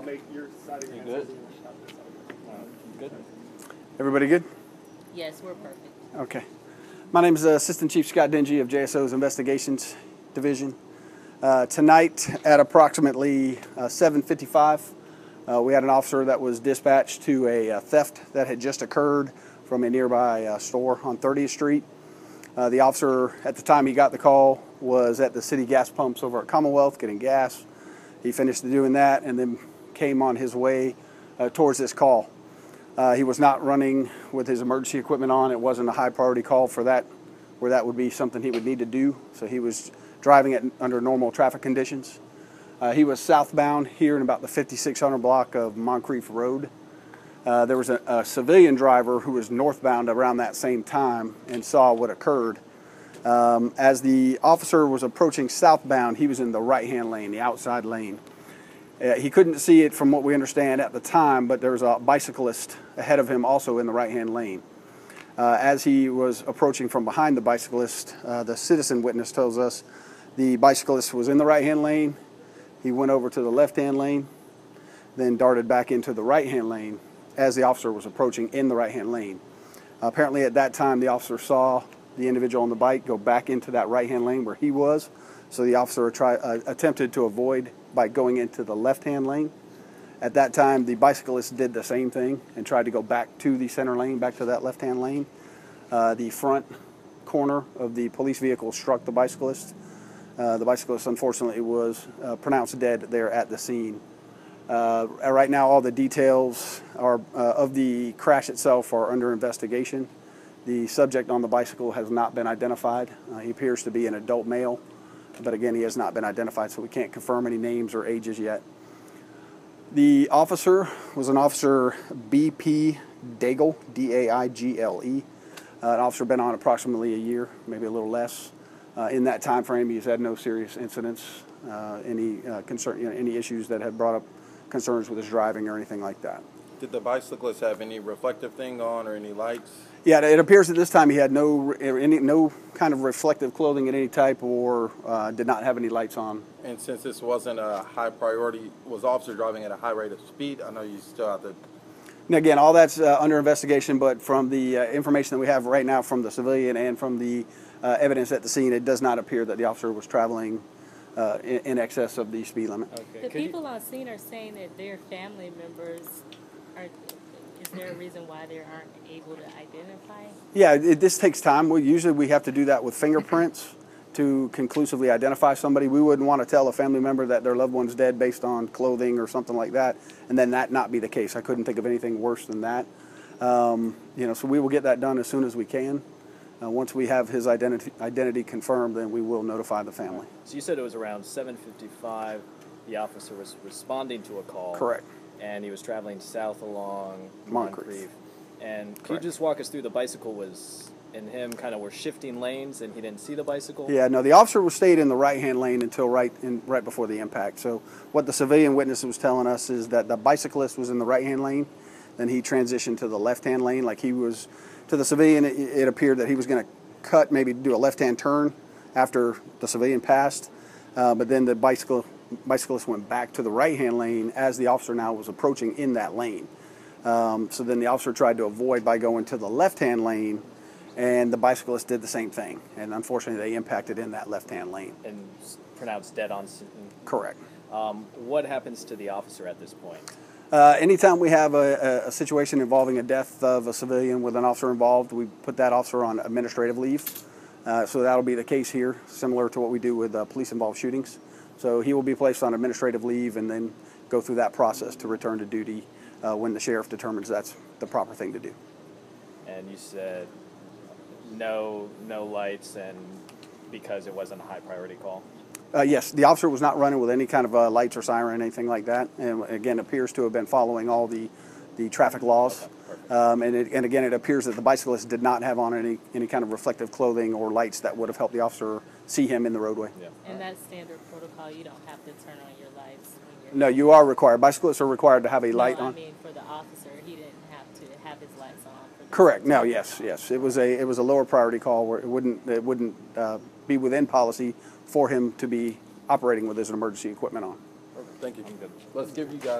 I'll make your side of your good? Good. Everybody good? Yes, we're perfect. Okay. My name is Assistant Chief Scott Dingy of JSO's Investigations Division. Tonight at approximately 7:55, we had an officer that was dispatched to a theft that had just occurred from a nearby store on 30th Street. The officer, at the time he got the call, was at the city gas pumps over at Commonwealth getting gas. He finished doing that and then came on his way towards this call. He was not running with his emergency equipment on. It wasn't a high priority call for that, where that would be something he would need to do. So he was driving it under normal traffic conditions. He was southbound here in about the 5600 block of Moncrief Road. There was a civilian driver who was northbound around that same time and saw what occurred. As the officer was approaching southbound, he was in the right-hand lane, the outside lane. He couldn't see it from what we understand at the time, but there was a bicyclist ahead of him also in the right-hand lane. As he was approaching from behind the bicyclist, the citizen witness tells us the bicyclist was in the right-hand lane. He went over to the left-hand lane, then darted back into the right-hand lane as the officer was approaching in the right-hand lane. Apparently at that time, the officer saw the individual on the bike go back into that right-hand lane where he was, so the officer attempted to avoid by going into the left-hand lane. At that time, the bicyclist did the same thing and tried to go back to the center lane, back to that left-hand lane. The front corner of the police vehicle struck the bicyclist. The bicyclist, unfortunately, was pronounced dead there at the scene. Right now, all the details of the crash itself are under investigation. The subject on the bicycle has not been identified. He appears to be an adult male, but again, he has not been identified, so we can't confirm any names or ages yet. The officer was an officer B.P. Daigle, D-A-I-G-L-E. An officer been on approximately a year, maybe a little less. In that time frame, he's had no serious incidents, any issues that have brought up concerns with his driving or anything like that. Did the bicyclist have any reflective thing on or any lights? Yeah, it appears at this time he had no kind of reflective clothing of any type, or did not have any lights on. And since this wasn't a high priority, was the officer driving at a high rate of speed? I know you still have to... And again, all that's under investigation, but from the information that we have right now from the civilian and from the evidence at the scene, it does not appear that the officer was traveling in excess of the speed limit. Okay. The people on scene are saying that their family members are... Is there a reason why they aren't able to identify? Yeah, this takes time. Usually we have to do that with fingerprints to conclusively identify somebody. We wouldn't want to tell a family member that their loved one's dead based on clothing or something like that, and then that not be the case. I couldn't think of anything worse than that. So we will get that done as soon as we can. Once we have his identity confirmed, then we will notify the family. So you said it was around 7:55. The officer was responding to a call. Correct. And he was traveling south along Moncrief. And can you just walk us through, the bicycle was, and him kind of were shifting lanes and he didn't see the bicycle? Yeah, no, the officer was stayed in the right-hand lane until right before the impact. So what the civilian witness was telling us is that the bicyclist was in the right-hand lane, then he transitioned to the left-hand lane. Like he was, to the civilian, it appeared that he was going to cut, maybe do a left-hand turn after the civilian passed, but then the bicyclist went back to the right-hand lane as the officer now was approaching in that lane. So then the officer tried to avoid by going to the left-hand lane, and the bicyclist did the same thing. And unfortunately, they impacted in that left-hand lane. And pronounced dead on scene? Correct. What happens to the officer at this point? Anytime we have a situation involving a death of a civilian with an officer involved, we put that officer on administrative leave. So that'll be the case here, similar to what we do with police-involved shootings. So he will be placed on administrative leave and then go through that process to return to duty when the sheriff determines that's the proper thing to do. And you said no lights, and because it wasn't a high priority call? Yes, the officer was not running with any kind of lights or siren, anything like that. And again, appears to have been following all the traffic laws. Okay, and again, it appears that the bicyclist did not have on any kind of reflective clothing or lights that would have helped the officer see him in the roadway. Yeah. And that's standard protocol. You don't have to turn on your lights. No, you are required. Bicyclists are required to have a light on. I mean, for the officer, he didn't have to have his lights on. Correct. No, yes. It was a lower priority call where it wouldn't be within policy for him to be operating with his emergency equipment on. Perfect. Thank you. I'm good. Let's give you guys